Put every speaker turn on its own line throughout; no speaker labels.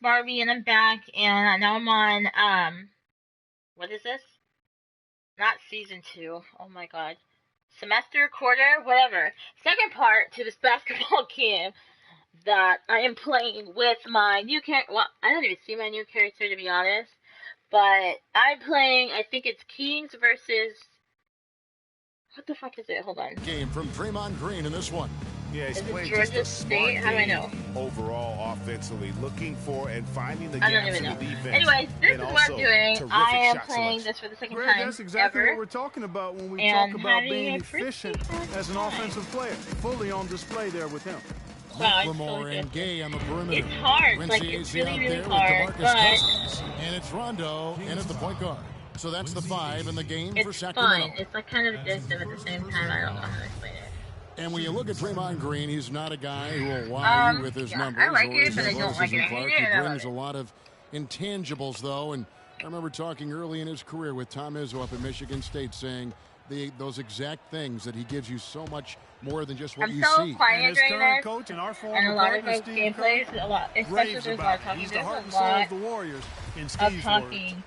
Barbie, and I'm back, and now I'm on, what is this? Not season 2. Oh my god. Semester, quarter, whatever. Second part to this basketball game that I am playing with my new character. Well, I don't even see my new character, to be honest. But I'm playing, I think it's Kings versus... What the fuck is it? Hold on.
Game from Draymond Green in this one.
Yeah, he's playing
Georgia
just a smart
State? How do I know?
overall offensively, looking for and finding the
I don't
gaps
even
in
know.
the defense.
Anyways, this is what I'm doing. I am playing this for the second
Greg,
time
that's exactly
ever.
what we're talking about when we
And
talk about
having
being
a pretty
efficient
good
as an
time.
offensive player. Fully on display there with him.
Wow, it's
McLemore
really
and
good.
Gay on the perimeter.
It's hard.
Quincy
Like, it's
Ace
really,
out
really
there
hard.
with DeMarcus
But
Cousins. And it's Rondo in at the point guard. So that's the 5 in the game for
it's
Sacramento.
fun. It's like kind of addictive at the same time. I don't know how to explain it.
And when you look at Draymond Green, he's not a guy who will wow you with his
yeah,
numbers
I like
or
it,
his
but I don't like it.
athleticism,
I
Clark.
hate it,
He
I love
brings
it.
a lot of intangibles, though. And I remember talking early in his career with Tom Izzo up at Michigan State, saying those exact things, that he gives you so much more than just what
I'm
you
so
see.
quiet
And his
during
current
this,
coach and our
and
former
a lot of
partner,
my
Steve
gameplays,
Kerr,
a lot, especially
raves
there's a lot
about
of
him.
talking.
He's the
There's
heart
a
and soul
lot
of the Warriors in
of
Steve's
talking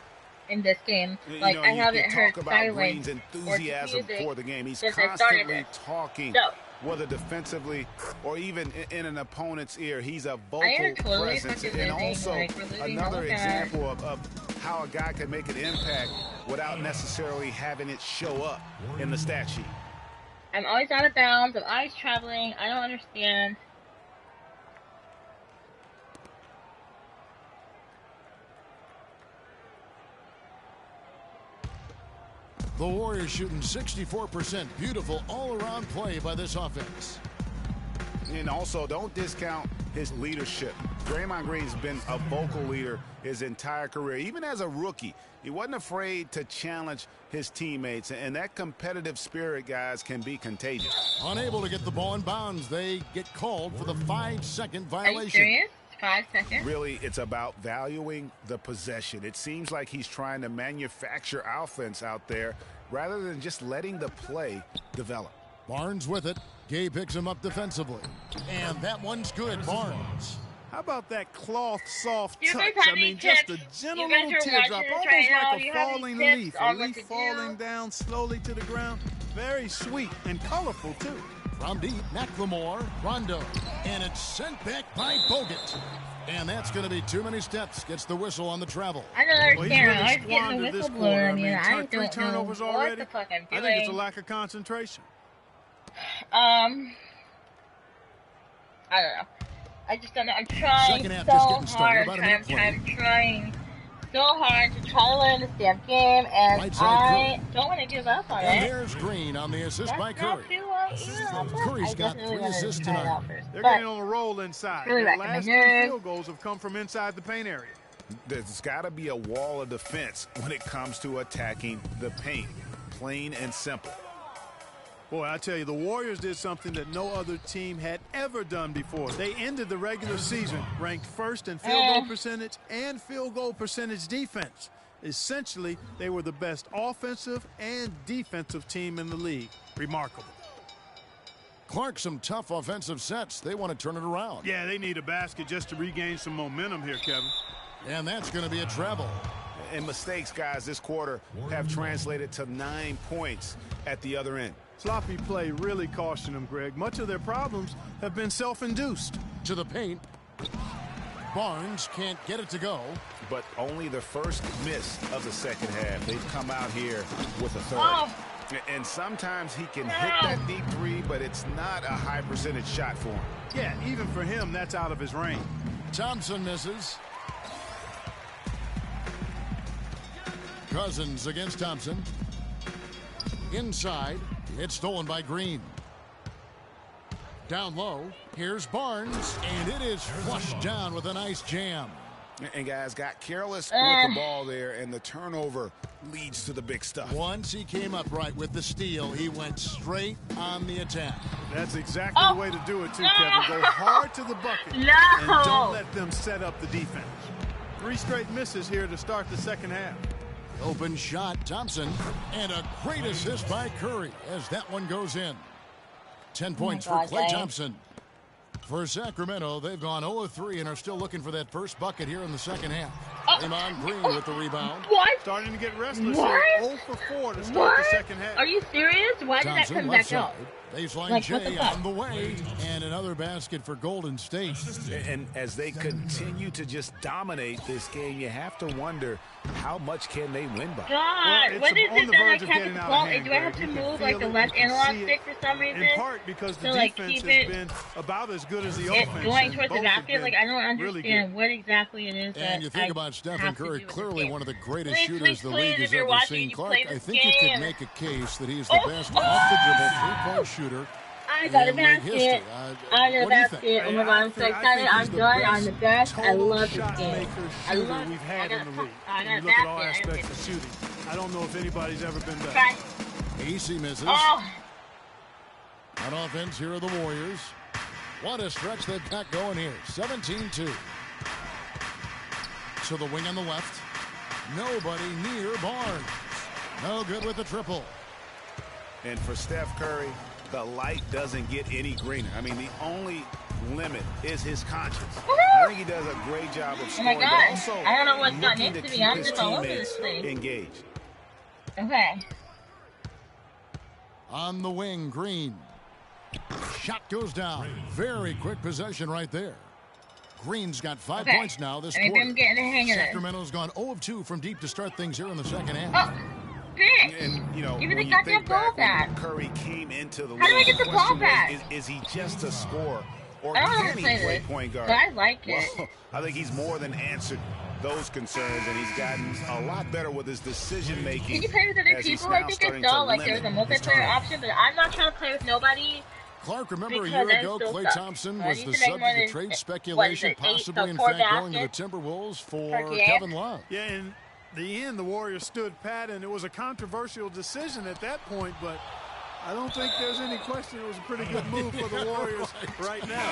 in this game.
You
Like,
know,
I
you
haven't heard
talk about Green's
silence or
enthusiasm
music
for the game. He's
since I started
constantly
it.
talking,
So,
whether defensively or even in an opponent's ear. He's a
I
vocal
am totally
presence.
fucking
And
losing.
also
Like, we're losing.
another
Oh my God.
example of how a guy can make an impact without necessarily having it show up in the stat sheet.
I'm always out of bounds. I'm always traveling. I don't understand.
The Warriors shooting 64%. Beautiful all-around play by this offense.
And also, don't discount his leadership. Draymond Green's been a vocal leader his entire career. Even as a rookie, he wasn't afraid to challenge his teammates. And that competitive spirit, guys, can be contagious.
Unable to get the ball in bounds. They get called for the 5-second
Are you
violation.
serious? 5 seconds?
Really, it's about valuing the possession. It seems like he's trying to manufacture offense out there rather than just letting the play develop.
Barnes with it. Gay picks him up defensively. And that one's good, Barnes.
How about that cloth soft
You guys
touch?
have
I mean,
any
just
tips?
a gentle
You guys
little
are
teardrop,
watching this
almost
right now.
like
Do
a
you have any
falling
tips
leaf.
on
A
what
leaf
to do?
falling down slowly to the ground. Very sweet and colorful, too.
From deep, McLemore, Rondo. And it's sent back by Bogut. And that's going to be too many steps. Gets the whistle on the travel.
I don't
Well, he's
understand.
really
I was getting the
squandered this
whistle
quarter.
blown.
I
I mean,
mean,
I
three
don't know
turnovers
what
already.
the fuck I'm doing.
I think it's a lack of concentration.
I don't know. I just don't know. I'm trying
Second half
so
just getting started.
hard.
About a
I'm
minute
trying so hard to try to learn this damn game, and
Right side,
I don't want to give up on
And
it.
there's Green on the assist
That's
by
not
Curry.
too easy.
Curry's
I
got
definitely
3
wanted to
assists
try it
tonight.
out first.
They're
But
getting on a roll inside.
really
Their
wrecking my
last 3
nerves.
field goals have come from inside the paint area.
There's got to be a wall of defense when it comes to attacking the paint. Plain and simple.
Boy, I tell you, the Warriors did something that no other team had ever done before. They ended the regular season ranked first in field goal percentage and field goal percentage defense. Essentially, they were the best offensive and defensive team in the league. Remarkable.
Clark, some tough offensive sets. They want to turn it around.
Yeah, they need a basket just to regain some momentum here, Kevin.
And that's going to be a travel.
And mistakes, guys, this quarter have translated to 9 points at the other end.
Sloppy play really cautioned them, Greg. Much of their problems have been self-induced.
To the paint. Barnes can't get it to go.
But only the first miss of the second half. They've come out here with a third.
Oh.
And sometimes he can hit that deep three, but it's not a high percentage shot for him.
Yeah, even for him, that's out of his range.
Thompson misses. Cousins against Thompson. Inside. It's stolen by Green. Down low. Here's Barnes. And it is flushed down with a nice jam.
And guys got careless with the ball there, and the turnover leads to the big stuff.
Once he came up right with the steal, he went straight on the attack.
That's exactly the way to do it, too, Kevin. Go hard to the bucket.
No.
And don't let them set up the defense. 3 straight misses here to start the second half.
Open shot, Thompson. And a great assist by Curry as that one goes in. 10 points for Klay Thompson. For Sacramento, they've gone 0 of 3 and are still looking for that first bucket here in the second half. Draymond Green with the rebound.
What?
Starting to get restless
What?
here. 0 for 4 to start the second half.
Are you serious? Why did that
Thompson
come
left
back out?
side. Baseline
Like, what
J
the fuck?
on the way. And another basket for Golden State.
And as they continue to just dominate this game, you have to wonder how much can they win by.
God,
it's
what is
on
it
the
that I
verge of
can't
getting out of
control?
hand,
Do I have
Greg.
to
You can
move like
feel
the
it,
left
you can
analog
see it.
stick for some reason?
In part because the
To, like,
defense
keep
has
it-
been about as good as the
It
offense.
going
and
towards the
both have
basket, like I don't
really
understand
good.
what exactly it is that
And you think
I
about Stephen
have to
Curry,
do with
clearly
this game.
one of the greatest
Please,
shooters the
please,
league
if
has
you're
ever
watching,
seen.
you
Clark,
play
I
this
think you could
game.
make a case that he is the best off-the-dribble three-point shooter
I got a
in league history.
basket. I got a
what do you think?
basket. Oh my god, I'm so
I
excited.
think
I'm
he's the
done.
best
I'm the best. I
total
love this
shot
game.
maker
I
shooter
love
we've had in the league.
I
When
got
you
a
look at all
basket.
aspects of shooting. I don't know if anybody's ever been better.
Try.
AC misses.
Oh,
On offense, here are the Warriors. What a stretch they've got going here. 17-2. To the wing on the left. Nobody near Barnes. No good with the triple.
And for Steph Curry, the light doesn't get any greener. I mean, the only limit is his conscience. I think he does a great job of
oh my
scoring, but
god.
also
I don't know what's gotten
looking to
into me.
keep
I'm
his
just all over this
teammates
thing.
engaged.
Okay.
On the wing, Green. Shot goes down. Very quick possession right there. Green's got 5
Okay.
points now this
Maybe
quarter.
I'm getting the hang of it.
Sacramento's gone 0 of 2 from deep to start things here in the second half.
Oh, bitch.
And, you know,
Give me the
when you
goddamn
think
ball
back when
back.
Curry came into the
How do I
league,
get the ball
question was,
back?
Is he just a scorer? Or
I don't know how
can
to
he
play
play
this,
point guard?
but I like it.
Well, I think he's more than answered those concerns, and he's gotten a lot better with his decision making.
Can you play with other people? I think I saw like there's a multiplayer option, but I'm not trying to play with nobody.
Clark, remember a
Because
year
I
ago,
still
Klay
suck.
Thompson
I
was
need
the
to make more
subject of
than-
trade
what is
speculation,
it, 8,
possibly
so
in
4
fact going to the
baskets
Timberwolves for
per game?
Kevin Love.
Yeah, in the end, the Warriors stood pat, and it was a controversial decision at that point, but I don't think there's any question it was a pretty good move for the Warriors right now.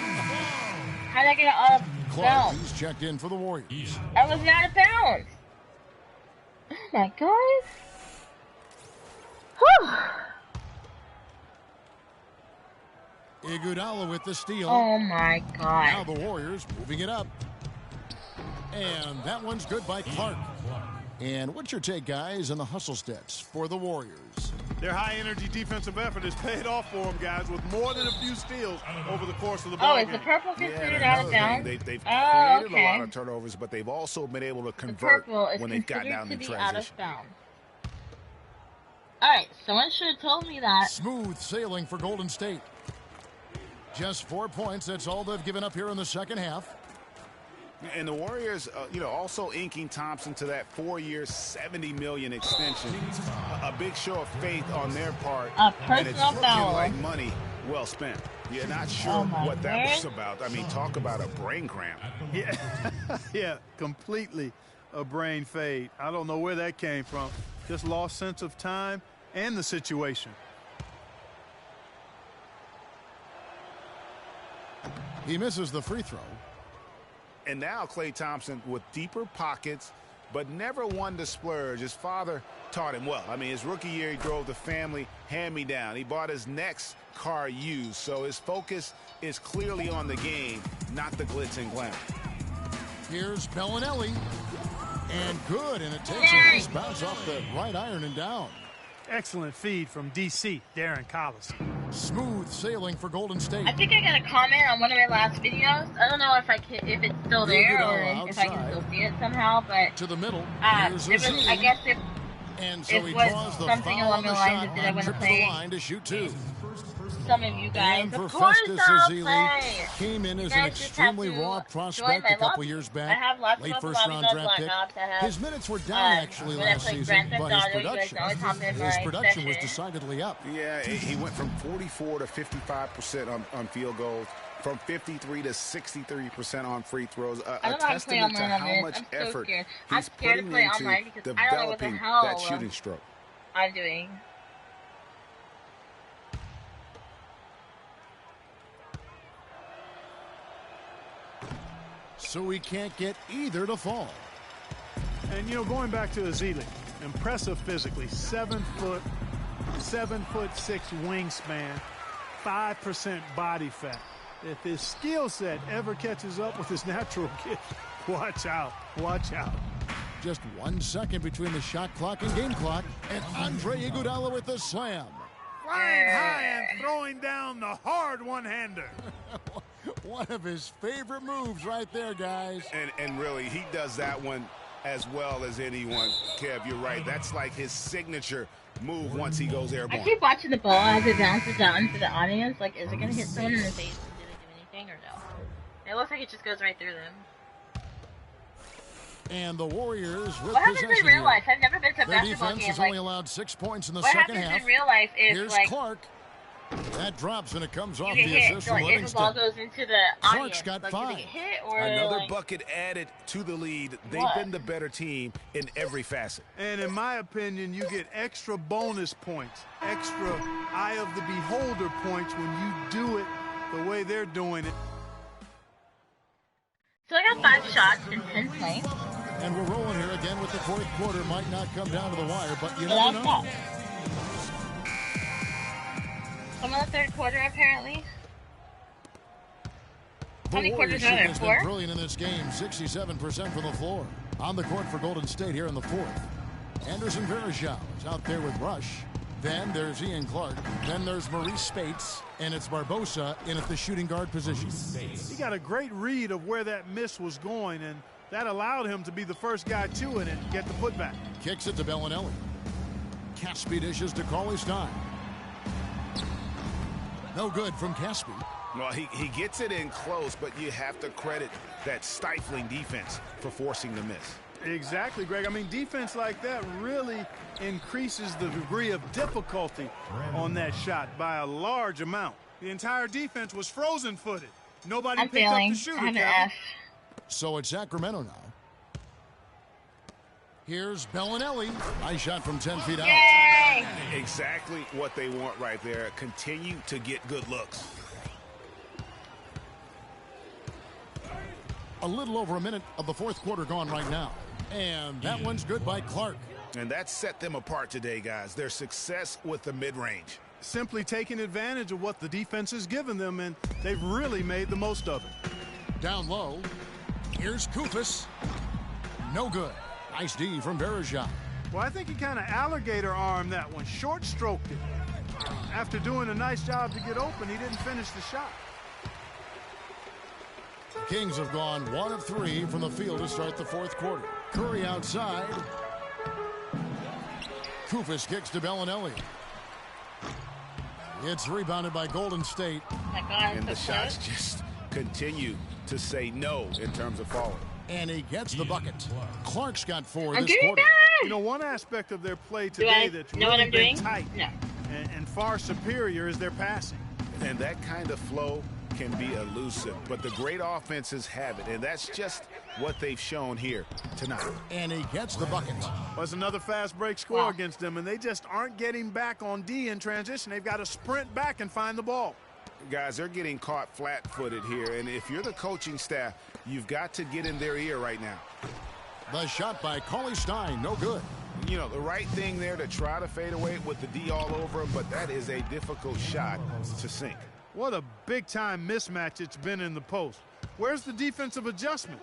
How did I get it out of
Clark,
bounds?
he's checked in for the Warriors.
I was out of bounds. Oh my god. Whew.
Iguodala with the steal.
Oh my
Now
god.
the Warriors moving it up. And that one's good by Clark. And what's your take, guys, on the hustle stats for the Warriors?
Their high-energy defensive effort has paid off for them, guys, with more than a few steals over the course of the ball
Oh, is
game.
the purple
Yeah,
considered
and
out of
another thing,
bounds?
they've
Oh,
created a lot
okay.
of turnovers, but they've also been able to
The
convert
purple is
when they've gotten
considered
out
to
in
be
transition.
out of bounds. Alright, someone should have told me that.
Smooth sailing for Golden State. Just 4 points. That's all they've given up here in the second half.
And the Warriors, also inking Thompson to that 4-year, $70 million extension. A big show of faith on their part.
A
and it's
personal
looking
foul.
like money well spent. You're not sure
Oh, my
what that was
word.
about. I mean, talk about a brain cramp.
Yeah, yeah, completely a brain fade. I don't know where that came from. Just lost sense of time and the situation.
He misses the free throw.
And now Klay Thompson with deeper pockets, but never one to splurge. His father taught him well. I mean, his rookie year, he drove the family hand-me-down. He bought his next car used, so his focus is clearly on the game, not the glitz and glamour.
Here's Bellinelli. And good, and it takes a nice bounce off the right iron and down.
Excellent feed from D.C., Darren Collison.
Smooth sailing for Golden State.
I think I got a comment on one of my last videos. I don't know if if it's still there
Iguodala
or if I can
outside.
still see it somehow, but
To the middle.
it
Here's
was,
Azili.
I guess if
And so
it
he
was
draws the
something
foul
along
on
the
the
lines
shot
of did I
and
want to
trips the
play
line to shoot two.
some of you guys,
And for
of course
Festus
I'll
Ezeli,
play.
came in
You
as
guys
an
just have
extremely
to
raw
join
prospect
my
a couple
lobby.
years
I
back.
have lots
Late
of
first
lobbies
round
on
draft pick.
Black Ops. I have,
His minutes were down actually
when I
last
played
season,
Grand Theft
but his
Auto, you guys
production,
always hop in
his
my
production was
session.
decidedly up.
Yeah, he went from 44 to 55% on field goals, from 53 to 63% on free throws.
I
A
don't know how to play
testament to
online on
how
this.
much
I'm so
effort
scared. I'm
he's
scared to
putting
play
into
online because I don't know what the
developing
hell
that shooting stroke.
I'm doing.
So he can't get either to fall.
And, going back to Ezeli, impressive physically, 7 foot, 7'6" wingspan, 5% body fat. If his skill set ever catches up with his natural gift, watch out. Watch out.
Just 1 second between the shot clock and game clock. And Andre Iguodala with the slam.
Flying high and throwing down the hard one-hander.
One of his favorite moves right there, guys.
And really, he does that one as well as anyone. Kev, you're right. That's like his signature move once he goes airborne.
I keep watching the ball as it bounces out into the audience. Like, is it going to hit someone in the face? And do they do anything or no? It looks like it just goes right through them.
And the Warriors with
What happens in real life? I've never been to a
Their
basketball
defense
game.
has
Like,
only allowed 6 points in the
what
second
happens
half.
in real life is
Here's
like
Clark. That drops and it comes off
you
the
get hit.
assist
So,
from
like, if the ball
Livingston.
goes into the
Clark's
audience,
got
like,
5.
do they get hit or
Another
like,
bucket added to the lead. They've
What?
been the better team in every facet.
And in my opinion, you get extra bonus points, extra eye of the beholder points when you do it the way they're doing it.
So I got 5 shots and 10 points.
And we're rolling here again with the fourth quarter. Might not come down to the wire, but you
But
never
I'm
know.
not. Some of the third quarter, apparently. How many
The
quarters
Warriors
are there?
has
4?
been brilliant in this game. 67% from the floor. On the court for Golden State here in the fourth. Anderson Varejao is out there with Rush. Then there's Ian Clark. Then there's Maurice Spates. And it's Barbosa in at the shooting guard position.
He got a great read of where that miss was going, and that allowed him to be the first guy to it and get the putback.
Kicks it to Bellinelli. Caspi dishes to Cauley Stein. No good from Caspi.
Well, he gets it in close, but you have to credit that stifling defense for forcing the miss.
Exactly, Greg. I mean, defense like that really increases the degree of difficulty on that shot by a large amount. The entire defense was frozen-footed. Nobody
I'm
picked
failing.
up the shooter,
I have an
Kevin.
F.
So it's Sacramento now. Here's Bellinelli. Nice shot from 10 feet out.
Yay!
Exactly what they want right there. Continue to get good looks.
A little over a minute of the fourth quarter gone right now. And that one's good by Clark.
And that set them apart today, guys. Their success with the mid-range.
Simply taking advantage of what the defense has given them, and they've really made the most of it.
Down low. Here's Koufos. No good. Nice D from Varejao.
Well, I think he kind of alligator armed that one, short-stroked it. After doing a nice job to get open, he didn't finish the shot.
Kings have gone 1 of 3 from the field to start the fourth quarter. Curry outside. Koufos kicks to Bellinelli. It's rebounded by Golden State.
Oh my God,
And the
it's so
shots
close.
just continue to say no in terms of falling.
And he gets the bucket. Clark's got 4
I'm
this
doing
quarter.
You
that!
know, one aspect of their play
Do
today
I
that's
know what
really
I'm
been
doing?
tight
No.
and far superior is their passing.
And that kind of flow can be elusive. But the great offenses have it. And that's just what they've shown here tonight.
And he gets the bucket.
Was another fast break score
Wow.
against them, and they just aren't getting back on D in transition. They've got to sprint back and find the ball.
Guys, they're getting caught flat-footed here. And if you're the coaching staff, you've got to get in their ear right now.
The shot by Cauley Stein. No good.
You know, the right thing there to try to fade away with the D all over him, but that is a difficult shot to sink.
What a big-time mismatch it's been in the post. Where's the defensive adjustment?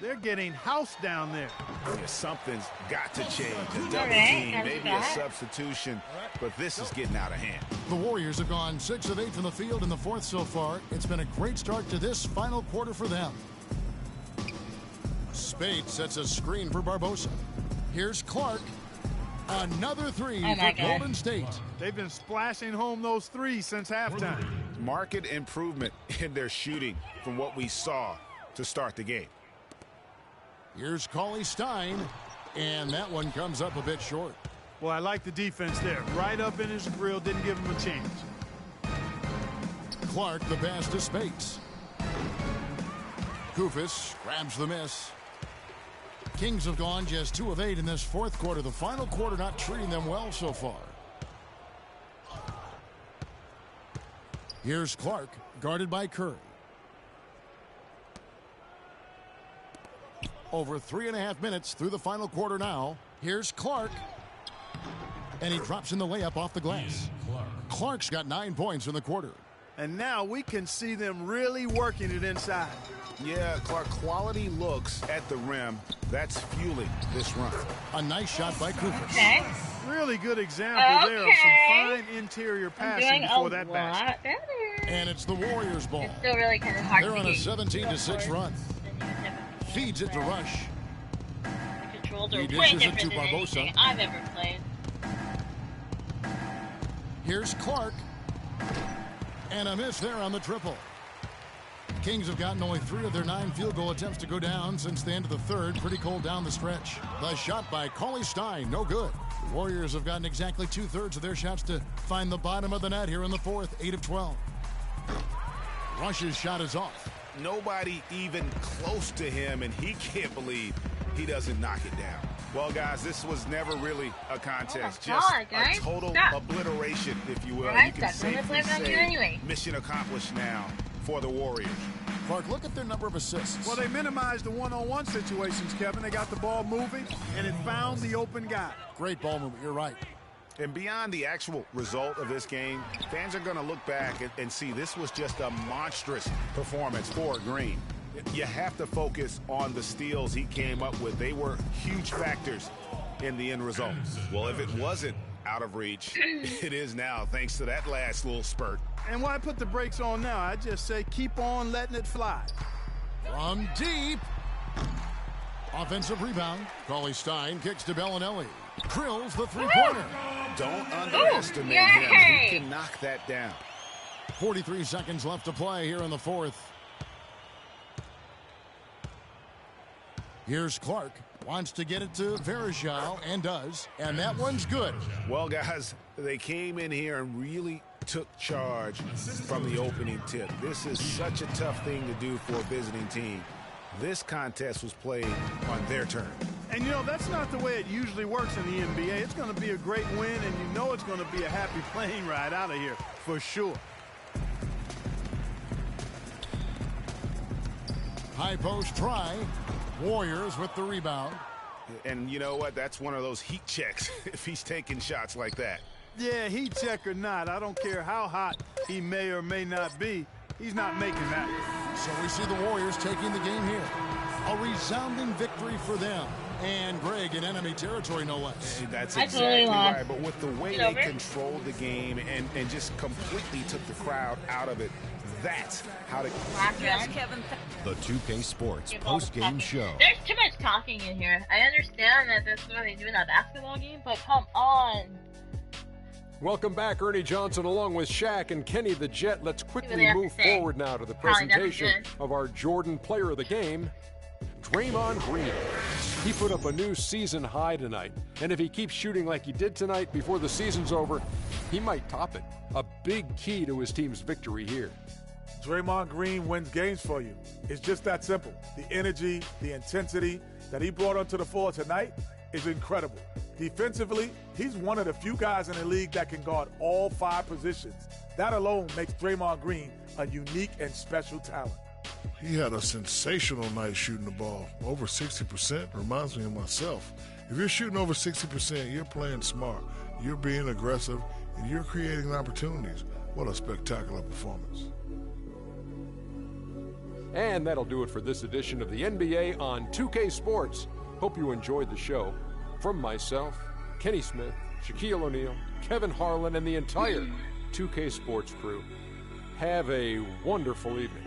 They're getting housed down there.
Yeah, something's got to change. A double
All right,
team,
that's
maybe a
that.
substitution, but this is getting out of hand.
The Warriors have gone 6 of 8 from the field in the fourth so far. It's been a great start to this final quarter for them. Spade sets a screen for Barbosa. Here's Clark. Another 3
Oh my
for
God.
Golden State.
They've been splashing home those threes since halftime.
Marked improvement in their shooting from what we saw to start the game.
Here's Cauley Stein. And that one comes up a bit short.
Well, I like the defense there. Right up in his grill, didn't give him a chance.
Clark the pass to Spates. Koufos grabs the miss. Kings have gone just 2 of 8 in this fourth quarter. The final quarter not treating them well so far. Here's Clark, guarded by Curry. Over 3.5 minutes through the final quarter now. Here's Clark. And he drops in the layup off the glass. Clark's got 9 points in the quarter.
And now we can see them really working it inside.
Yeah, Clark, quality looks at the rim. That's fueling this run.
A nice shot by Cooper.
Okay.
Really good example there of some fine interior passing before that basket.
Better.
And it's the Warriors' ball.
It's still really kind of hard
They're
to
on a
get
17-6 run. Feeds it to Rush.
The controls are
He
way
dishes it
different
to
than
Barbosa.
anything I've ever played.
Here's Clark. And a miss there on the triple. Kings have gotten only 3 of their 9 field goal attempts to go down since the end of the third. Pretty cold down the stretch. The shot by Cauley-Stein, no good. The Warriors have gotten exactly 2/3 of their shots to find the bottom of the net here in the fourth, 8 of 12. Rush's shot is off.
Nobody even close to him, and he can't believe he doesn't knock it down. Well, guys, this was never really a contest.
Oh my
Just
God, guys.
a total
Stop.
obliteration, if you will.
Right,
You can
stop. I'm gonna
safely
blame it on you
say
anyway.
mission accomplished now for the Warriors.
Clark, look at their number of assists.
Well, they minimized the one-on-one situations, Kevin. They got the ball moving, and it found the open guy.
Great ball movement, you're right.
And beyond the actual result of this game, fans are going to look back and see this was just a monstrous performance for Green. You have to focus on the steals he came up with. They were huge factors in the end result. Well, if it wasn't out of reach, it is now, thanks to that last little spurt.
And why put the brakes on now? I just say keep on letting it fly.
From deep. Offensive rebound. Cauley-Stein kicks to Bellinelli. Drills the three-pointer.
Don't underestimate
Yay!
him. He can knock that down.
43 seconds left to play here in the fourth. Here's Clark. Wants to get it to Verjao and does. And that one's good.
Well, guys, they came in here and really took charge from the opening tip. This is such a tough thing to do for a visiting team. This contest was played on their turn.
And, you know, that's not the way it usually works in the NBA. It's going to be a great win, and you know it's going to be a happy plane ride out of here, for sure.
High post try. Warriors with the rebound.
And you know what? That's one of those heat checks if he's taking shots like that.
Yeah, heat check or not, I don't care how hot he may or may not be, he's not making that.
So we see the Warriors taking the game here. A resounding victory for them. And Greg in enemy territory, no less.
That's
I
exactly
totally lost.
right. But with the way
Get
they
over.
controlled the game and just completely took the crowd out of it, that's how to...
Last round.
The 2K Sports
Give all the
post-game
talking.
show.
There's too much talking in here. I understand that this is what they do in a basketball game, but come on.
Welcome back, Ernie Johnson, along with Shaq and Kenny the Jet. Let's
what they
quickly
have to
move
say.
forward now to the
Probably nothing
presentation
good.
of our Jordan Player of the Game, Draymond Green. He put up a new season high tonight, and if he keeps shooting like he did tonight before the season's over, he might top it. A big key to his team's victory here.
Draymond Green wins games for you. It's just that simple. The energy, the intensity that he brought onto the floor tonight is incredible. Defensively, he's one of the few guys in the league that can guard all 5 positions. That alone makes Draymond Green a unique and special talent.
He had a sensational night shooting the ball. Over 60% reminds me of myself. If you're shooting over 60%, you're playing smart. You're being aggressive, and you're creating opportunities. What a spectacular performance.
And that'll do it for this edition of the NBA on 2K Sports. Hope you enjoyed the show. From myself, Kenny Smith, Shaquille O'Neal, Kevin Harlan, and the entire 2K Sports crew, have a wonderful evening.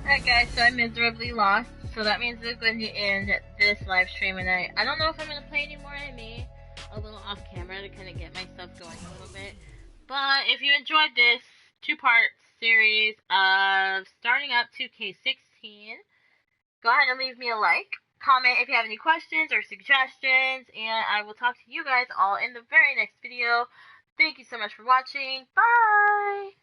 Alright guys, so I miserably lost, so that means we're going to end this live stream, and I don't know if I'm going to play anymore. I may a little off camera to kind of get myself going a little bit. But if you enjoyed this 2-part series of starting up 2K16, go ahead and leave me a like. Comment if you have any questions or suggestions, and I will talk to you guys all in the very next video. Thank you so much for watching. Bye!